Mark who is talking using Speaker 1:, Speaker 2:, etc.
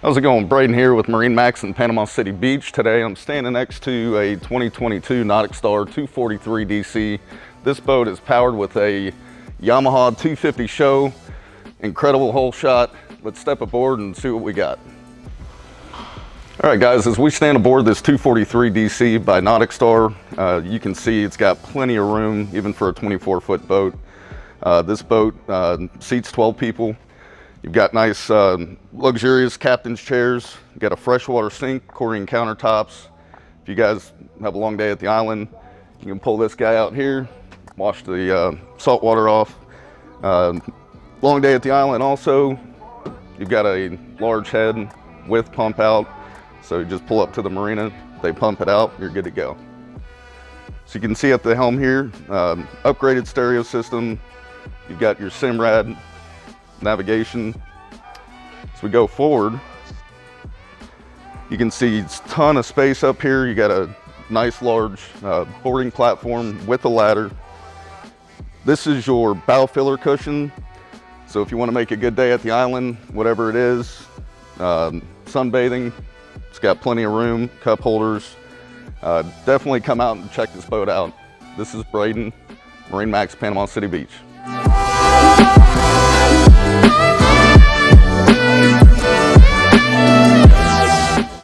Speaker 1: How's it going? Braden here with MarineMax in Panama City Beach. Today I'm standing next to a 2022 NauticStar 243 DC. This boat is powered with a Yamaha 250 Show. Incredible hole shot. Let's step aboard and see what we got. All right guys, as we stand aboard this 243 DC by NauticStar, you can see it's got plenty of room even for a 24-foot boat. This boat seats 12 people. You've got nice luxurious captain's chairs. You've got a freshwater sink, chlorine countertops. If you guys have a long day at the island, you can pull this guy out here, wash the salt water off. Long day at the island also, you've got a large head with pump out. So you just pull up to the marina, they pump it out, you're good to go. So you can see at the helm here, upgraded stereo system. You've got your SIMRAD navigation. As we go forward, you can see a ton of space up here. You got a nice large boarding platform with a ladder. This is your bow filler cushion. So if you want to make a good day at the island, whatever it is, sunbathing, it's got plenty of room, cup holders. Definitely come out and check this boat out. This is Braden, MarineMax, Panama City Beach.